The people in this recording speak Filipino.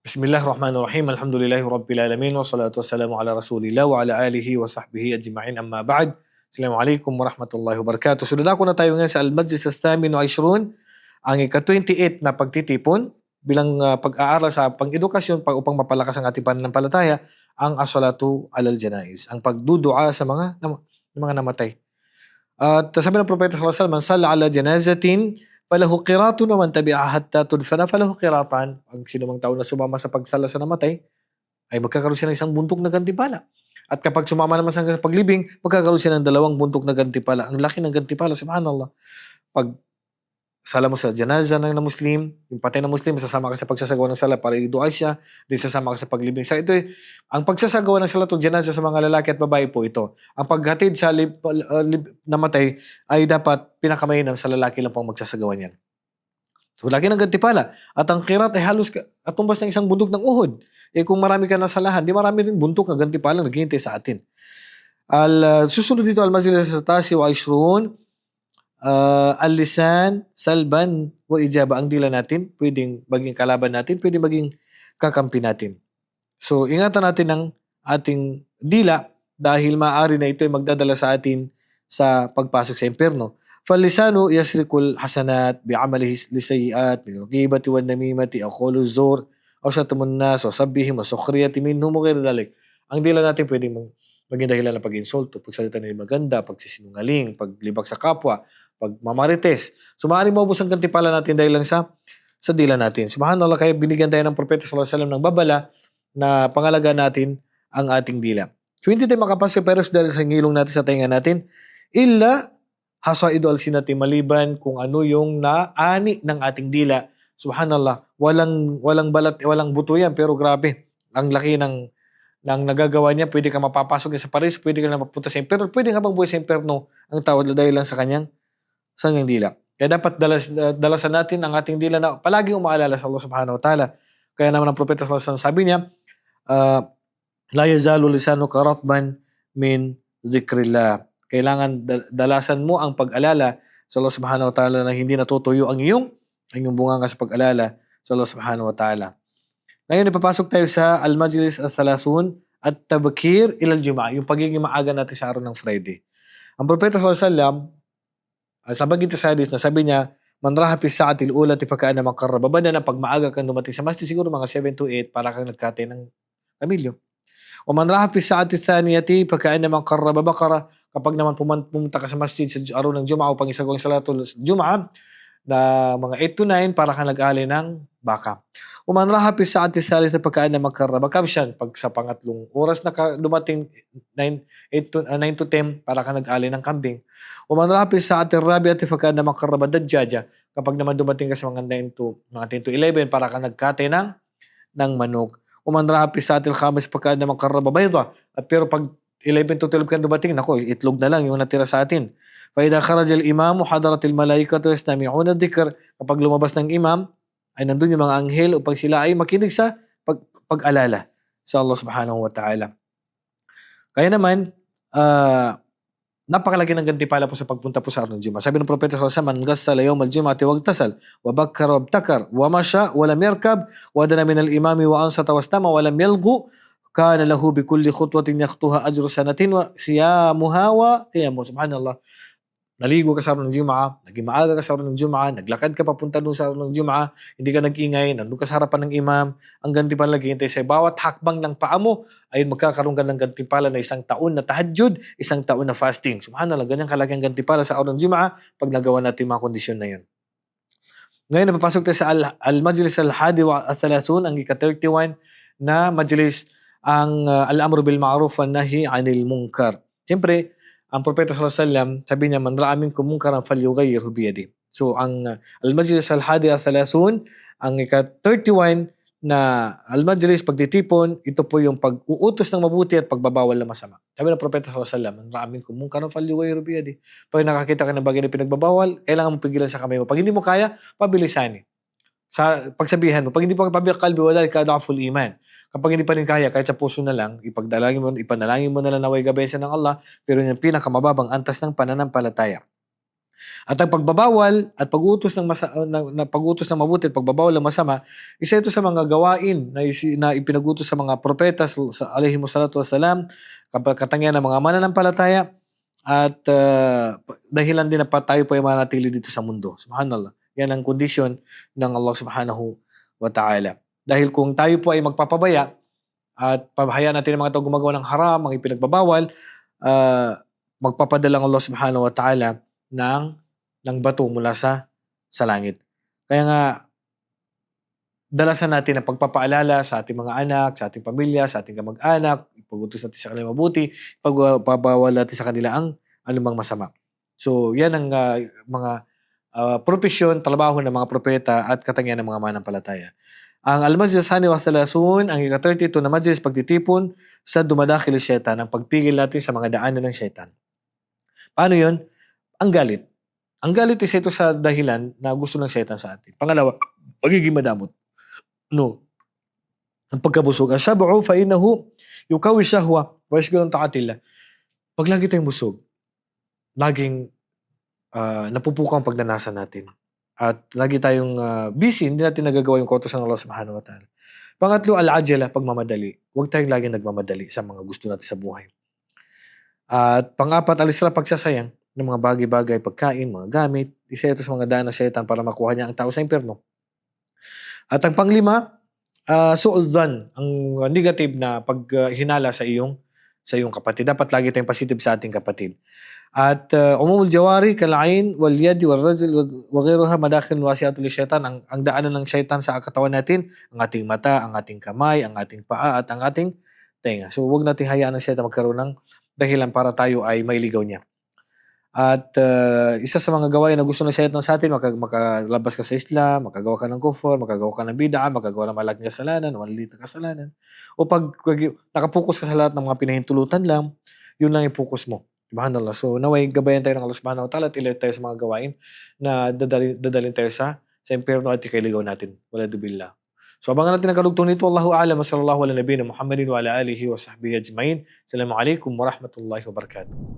Bismillahirrahmanirrahim. Alhamdulillahi rabbil alamin wassalatu wassalamu ala Rasulillah wa ala alihi wa sahbihi ajma'in. Amma ba'd. Assalamualaikum warahmatullahi wabarakatuh. So dadako na tayo ngayon sa Al-Majlis Al-Thamin wa Ishrun, ang ika-28 na pagtitipon bilang pag-aaral sa pang-edukasyon upang mapalakas ang ating pananampalataya, ang as-salatu alal janaiz, ang pagdudua sa mga namatay. At sabi ng Propeta sallallahu alaihi wasallam, "Man salla ala janazatin falahu qiratun wa man tabi'aha hatta tudfana falahu qiratan." Ang sinumang tao na sumama sa pagsala sa namatay ay magkakaroon siya ng isang buntok na gantimpala. At kapag sumama naman sa paglibing, magkakaroon siya ng dalawang buntok na gantimpala. Ang laki ng gantimpala, subhanallah. Pag sala mo sa janaza ng Muslim, yung patay na Muslim, sasama ka sa pagsasagawa ng sala para i-dua siya, di sasama ka sa paglibing. Sa ito, ang pagsasagawa ng salatul janaza sa mga lalaki at babae po ito. Ang paghatid sa namatay ay dapat pinakamainam sa lalaki lang pong magsasagawa niyan. So, laki ng gantimpala. At ang qirat ay halos atumbas ng isang bundok ng Uhud. Kung marami ka na salahan, di marami rin bundok na gantimpala naghihintay sa atin. Susunod dito, al-Majlis Al-Tasi wa Ishrun, al-lisan, salban, wa ijaba. Ang dila natin, pwedeng maging kalaban natin, pwedeng maging kakampi natin. So, ingatan natin ang ating dila dahil maaari na ito ay magdadala sa atin sa pagpasok sa impyerno. Fal-lisanu yasrikul hasanat bi'amalihi lisayiat min al-ghibati wan namimati aw qawlu zur aw shatamun nas wa sabbihim wa sukhriyati minhum wa ghayr dhalik. Ang dila natin pwedeng maging dahilan ng pag-insulto, pagsalita ng maganda, pagsisinungaling, paglibag sa kapwa, pagmamarites. So maaaring maubos ang gantimpala natin dahil lang sa dila natin. Subhanallah, kaya binigyan tayo ng Propeta sallallahu alaihi wasallam ng babala na pangalagaan natin ang ating dila. So hindi tayo makapasok pero dahil sa ngilong natin sa tenga natin, illa hasaidu alsinati, maliban kung ano yung naani ng ating dila. Subhanallah, walang balat, walang buto yan, pero grabe, ang laki ng nagagawa niya. Pwede ka mapapasok sa Paris, pwede ka na mapunta sa impyerno, pwede ka buhay sa impyerno ang tao dahil lang sa kanyang dila. Kaya dapat dalasan natin ang ating dila na palagi umaalala sa Allah subhanahu wa ta'ala. Kaya naman ang Propeta sallallahu alaihi wasallam sabi niya, la yazalu lisanuka ratban min dhikrillah. Kailangan dalasan mo ang pag-alala sa Allah subhanahu wa ta'ala na hindi natutuyo ang iyong bunganga sa pag-alala sa Allah subhanahu wa ta'ala. Ngayon, ipapasok tayo sa Al-Majlis Al-Thalathun at Tabkir ilal Jum'ah, yung pagiging maaga natin sa araw ng Friday. Ang Propeta sallallahu alaihi wasallam, sa bagay sa hadith na sabi niya, man raha fi sa'atil ula tipakaana makarraba, banda na pag maaga kang dumating sa masjid, siguro mga 7 to 8, para kang nagkatay ng kamilyo. O man raha fi sa'atil thaniyati pagkaana makarraba bakara, kapag naman pumunta ka sa masjid sa araw ng Jum'ah upang isagawang salatul Jum'ah, na mga 8 to 9, para kang nag-alay ng baka. Uman raha fi sa'ati thalithah pagkaan na magkaraba kabsyan, pag sa pangatlong oras na dumating 9 to 10, para kang nag-alay ng kambing. Uman raha fi sa'ati rabi'ati pagkaan na magkaraba dadjaja, kapag naman dumating ka sa mga 10 to 11, para kang nagkatay ng manok. Uman raha fi sa'ati al-khamis pagkaan na magkaraba bayda, at pero pag 11 to 12 ka dumating, nako, itlog na lang yung natira sa atin. فإذا خرج الإمام حضرت الملائكة يستمعون الذكر. Kapag lumabas ng imam, ay nandun yung mga anghel upang sila ay makinig sa pag-alala sa Allah subhanahu wa ta'ala. Kaya naman, napakalaki ng gantimpala po sa pagpunta po sa araw ng Jum'ah. Sabi ng Propeta sallallahu alaihi wasallam, man ghassala yawm al-jum'ati wagtasal wa bakkara wabtakar wa masha wa lam yarkab wa dana min al-imami wa ansata wastama wa lam yalghu kana lahu bi kulli khutwatin yakhtuha ajru sanatin wa siyamuha wa qiyamuha. Subhanallah. Naligo ka sa araw ng Jum'ah, naging maaga ka sa araw ng Jum'ah, naglakad ka papunta doon sa araw ng Jum'ah, hindi ka nag-ingay, nandun ka sa harapan ng imam, ang gantimpala naghihintay sa bawat hakbang ng paa mo ay magkakaroon ka ng gantimpala na 1 taon na tahajjud, 1 taon na fasting. Subhanallah, ganyan kalaki ang gantimpala sa araw ng Jum'ah pag nagawa natin mga kondisyon na yun. Ngayon, napapasok tayo sa Al-Majlis Al-Hadi wa Al-Thalathun, ang ika-31 na majlis, ang Al-Amru bil Ma'ruf wan Nahi 'anil Munkar. Siyempre, ang Propeta sallallahu alaihi wasallam, sabi niya, man ra'a minkum munkaran falyughayyirhu biyadihi. So ang Al-Majlis Al-Hadi Al-Thalathun, ang ika-31 na Al-Majlis, pagtitipon, ito po yung pag-uutos ng mabuti at pagbabawal ng masama. Sabi ng Propeta sallallahu alaihi wasallam, man ra'a minkum munkaran falyughayyirhu biyadihi. Pag nakakita ka ng bagay na pinagbabawal, kailangan mo pigilan sa kamay mo. Pag hindi mo kaya, pabilisan. Sa pagsabihan mo, pag hindi mo pabiyak kalbi, wala ka da'ful iman. Kapag hindi pa rin kaya, kahit sa puso na lang, ipanalangin mo na lang naway gabesan ng Allah, pero yung pinakamababang antas ng pananampalataya. At ang pagbabawal at pag-utos ng pag-utos ng mabuti at pagbabawal ng masama, isa ito sa mga gawain na ipinagutos sa mga propeta sa alayhimus salatu wassalam, katangian ng mga mananampalataya at dahilan din na tayo po ay manatili dito sa mundo. Subhanallah. Yan ang kondisyon ng Allah subhanahu wa ta'ala. Dahil kung tayo po ay magpapabaya at pabahayaan natin ang mga tao gumagawa ng haram, mga ipinagbabawal, magpapadala ang Allah subhanahu wa ta'ala ng bato mula sa langit. Kaya nga, dalasan natin ang pagpapaalala sa ating mga anak, sa ating pamilya, sa ating kamag-anak, ipag-utos natin sa kanila mabuti, pagpapawal natin sa kanila ang anumang masama. So, yan ang mga propesyon, trabaho ng mga propeta at katangian ng mga manampalataya. Ang Al-Majlis Thani wa Thalathun, ang ika-32 na majlis, pagtitipon sa dumadakil syaitan, ang pagpigil natin sa mga daanan ng syaitan. Paano yun? Ang galit. Ang galit isa ito sa dahilan na gusto ng syaitan sa atin. Pangalawa, pagiging madamot. No. Ang pagkabusog. Asyabu'u fa'inahu yukawi syahwa wa yashgulun ta'atillah. Pag lagi tayong busog, laging napupukang pagnanasan natin. At lagi tayong busy, hindi natin nagagawa yung kautos ng Allah subhanahu wa ta'ala. Pangatlo, al-ajala, pagmamadali. Huwag tayong laging nagmamadali sa mga gusto natin sa buhay. At pang-apat, al-isra, pagsasayang ng mga bagay-bagay, pagkain, mga gamit. Isa ito sa mga daan ng syaitan para makuha niya ang tao sa impyerno. At ang panglima, su'udhan, ang negative na paghinala sa iyong kapatid. Dapat lagi tayong positive sa ating kapatid. At umumul jawari, kalain, wal yadi, wal rajil, wa ghayruha madakhil wasi'atul syaitan. Ang daanan ng syaitan sa katawan natin, ang ating mata, ang ating kamay, ang ating paa, at ang ating tenga. So huwag nating hayaan ng syaitan magkaroon ng dahilan para tayo ay mailigaw niya. At isa sa mga gawain na gusto ng syaitan sa atin, makalabas ka sa Islam, makagawa ka ng kufr, makagawa ka ng bid'a, makagawa ng malaking kasalanan, maliliit na kasalanan. O pag nakapokus ka sa lahat ng mga pinahintulutan lang, yun lang yung focus mo. Subhanallah. So naway gabayan tayo ng Allah subhanahu wa ta'ala at ilayot tayo sa mga gawain na dadalhin tayo sa impyerno at ikaligaw natin. Waladu billah. So abangan natin ang kalugtong nito. Allahu a'lam wa sallallahu ala nabiyina Muhammadin wa ala alihi wa sahbihi ajma'in. Assalamu alaikum wa rahmatullahi wa barakatuh.